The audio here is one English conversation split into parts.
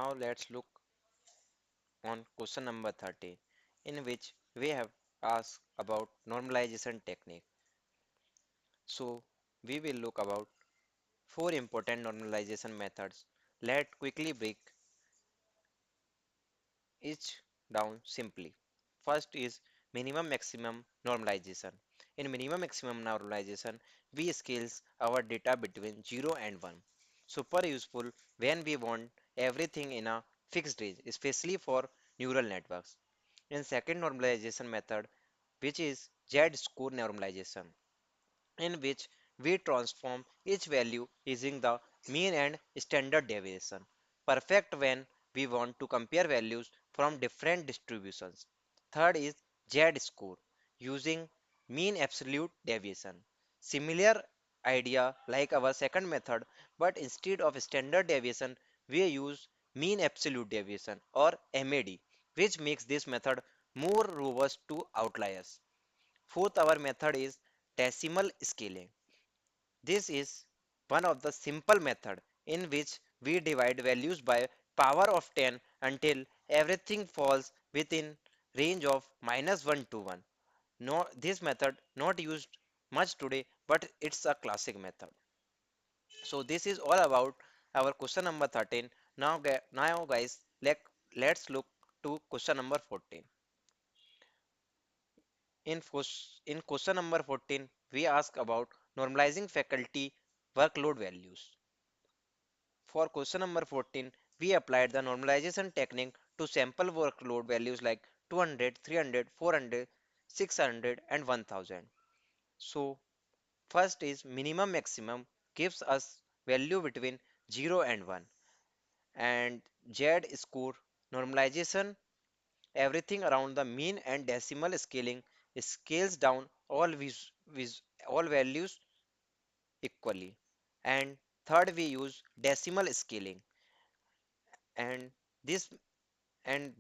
Now let's look on question number 13, in which we have asked about normalization technique. So we will look about four important normalization methods. Let's quickly break each down simply. First is minimum maximum normalization. In minimum maximum normalization, we scales our data between 0 and 1. Super useful when we want everything in a fixed range, especially for neural networks. In second normalization method, which is Z-score normalization, in which we transform each value using the mean and standard deviation. Perfect when we want to compare values from different distributions. Third is Z-score using mean absolute deviation. Similar idea like our second method, but instead of standard deviation, we use mean absolute deviation or MAD, which makes this method more robust to outliers. Fourth, our method is decimal scaling. This is one of the simple method in which we divide values by power of 10 until everything falls within range of -1 to 1. No, this method not used much today, but it's a classic method. So this is all about our question number 13. Now guys, let's look to question number 14. In question number 14, we ask about normalizing faculty workload values. For question number 14, we applied the normalization technique to sample workload values like 200, 300, 400, 600, and 1000. So, first is minimum maximum gives us value between 0 and 1, and Z score normalization everything around the mean and decimal scaling scales down all values equally. And third, we use decimal scaling, and this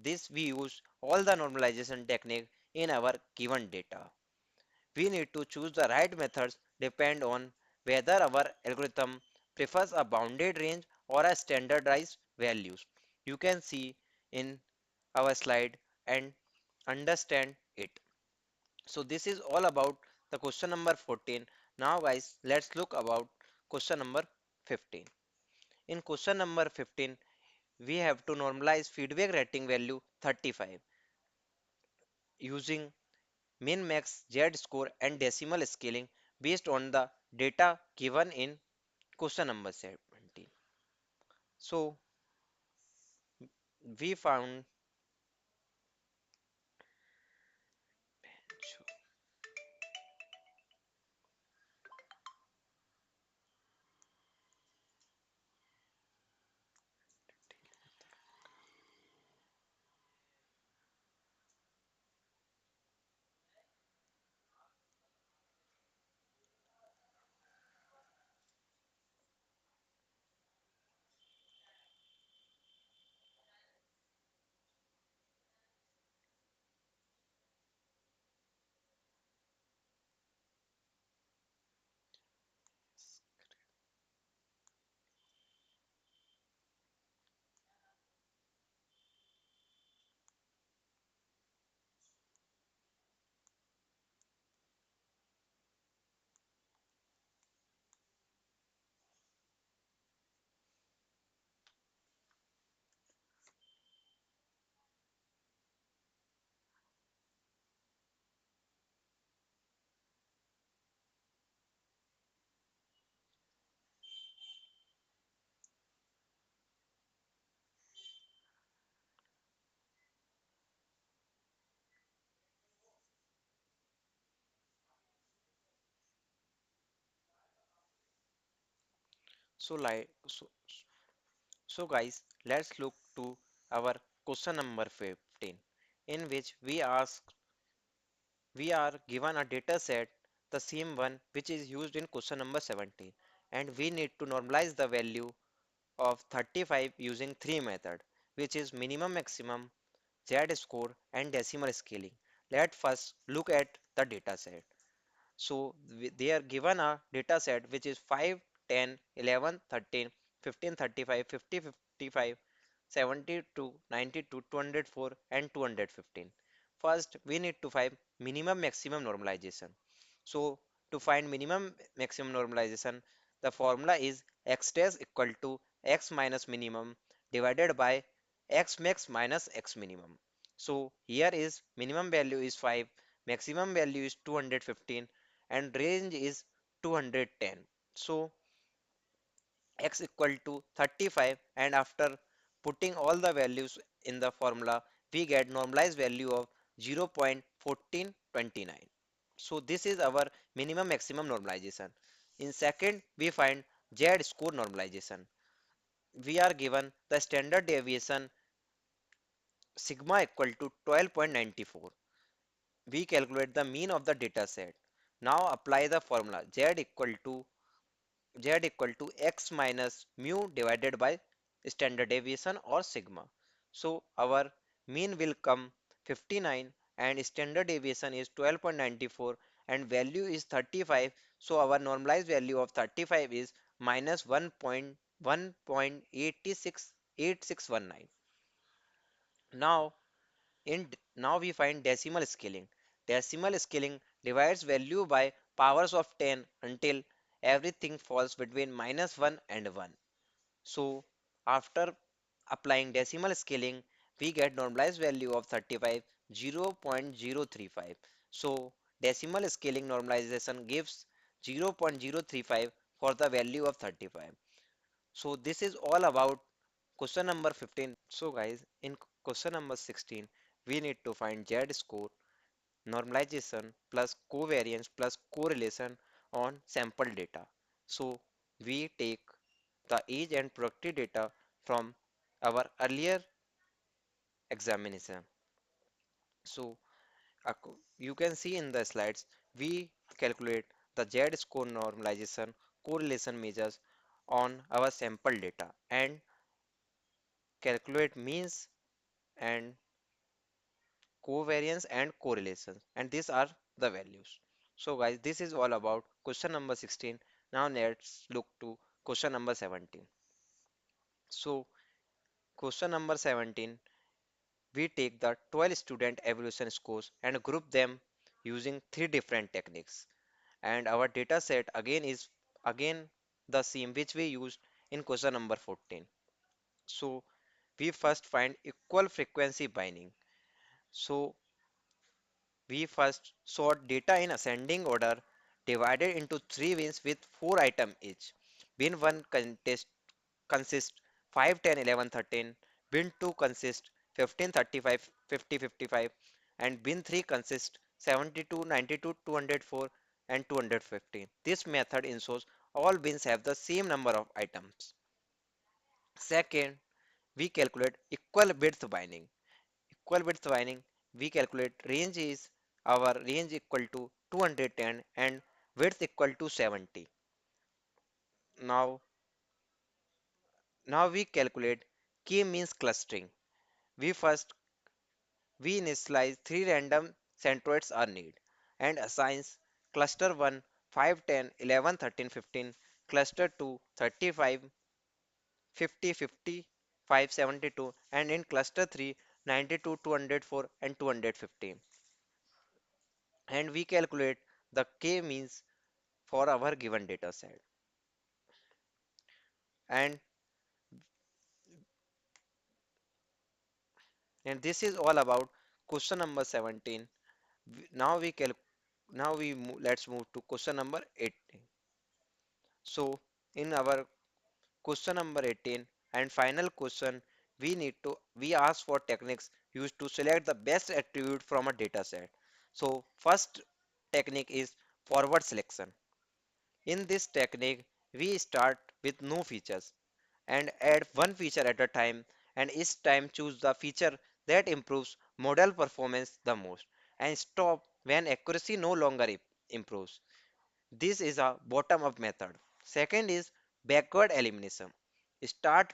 this we use all the normalization technique in our given data. We need to choose the right methods depend on whether our algorithm prefers a bounded range or a standardized values. You can see in our slide and understand it. So this is all about the question number 14. Now guys, let's look about question number 15. In question number 15, we have to normalize feedback rating value 35 using min max z score and decimal scaling based on the data given in question number 17. So we found so like so guys, let's look to our question number 15, in which we are given a data set, the same one which is used in question number 17, and we need to normalize the value of 35 using three methods, which is minimum maximum, z-score, and decimal scaling. Let's first look at the data set. So they are given a data set which is 5, 10, 11, 13, 15, 35, 50, 55, 72, 92, 204, and 215. First, we need to find minimum maximum normalization. So, to find minimum maximum normalization, the formula is x dash equal to x minus minimum divided by x max minus x minimum. So, here is minimum value is 5, maximum value is 215, and range is 210. So, x equal to 35, and after putting all the values in the formula we get normalized value of 0.1429. So this is our minimum maximum normalization. In second we find z score normalization. We are given the standard deviation sigma equal to 12.94. We calculate the mean of the data set. Now apply the formula z equal to x minus mu divided by standard deviation or sigma. So our mean will come 59 and standard deviation is 12.94 and value is 35. So our normalized value of 35 is minus 1.868619. Now we find decimal scaling. Decimal scaling divides value by powers of 10 until everything falls between minus 1 and 1. So after applying decimal scaling, we get normalized value of 35, 0.035. So decimal scaling normalization gives 0.035 for the value of 35. So this is all about question number 15. So guys, in question number 16, we need to find Z score, normalization plus covariance plus correlation on sample data. So we take the age and productive data from our earlier examination. So you can see in the slides, we calculate the Z score normalization correlation measures on our sample data and calculate means and covariance and correlations, and these are the values. So guys, this is all about question number 16. Now let's look to question number 17. So question number 17, we take the 12 student evaluation scores and group them using three different techniques, and our data set again is again the same which we used in question number 14. So we first find equal frequency binding. So we first sort data in ascending order divided into three bins with four items each. Bin 1 consists 5, 10, 11, 13. Bin 2 consists 15, 35, 50, 55. And bin 3 consists 72, 92, 204 and 215. This method ensures all bins have the same number of items. Second, we calculate equal width binding. Equal width binding, we calculate range is our range equal to 210 and width equal to 70. Now, now we calculate k-means clustering. We first we initialize three random centroids are need and assigns cluster 1 5, 10, 11, 13, 15, cluster 2 35, 50, 55, 72, and in cluster 3 92, 204 and 215. And we calculate the k-means for our given data set. And this is all about question number 17. Now let's move to question number 18. So in our question number 18 and final question, we ask for techniques used to select the best attribute from a data set. So first technique is forward selection. In this technique, we start with no features and add one feature at a time, and each time choose the feature that improves model performance the most and stop when accuracy no longer improves. This is a bottom up method. Second is backward elimination. Start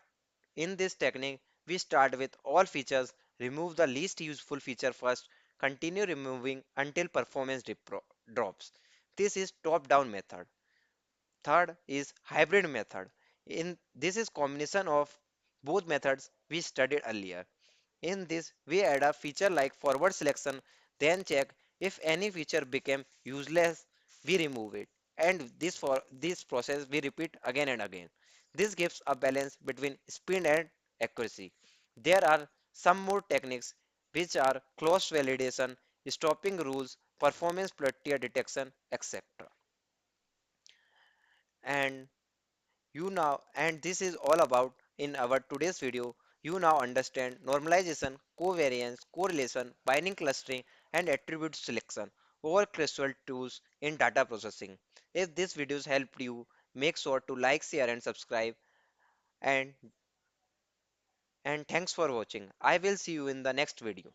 In this technique, we start with all features, remove the least useful feature first, continue removing until performance drops. This is top down method. Third is hybrid method. In this is combination of both methods we studied earlier. In this, we add a feature like forward selection, then check if any feature became useless, we remove it. And for this process we repeat again and again. This gives a balance between speed and accuracy. There are some more techniques which are close validation, stopping rules, performance plateau detection, etc. And this is all about in our today's video. You now understand normalization, covariance, correlation, binding clustering, and attribute selection over crucial tools in data processing. If this videos helped you, make sure to like, share, and subscribe. And thanks for watching. I will see you in the next video.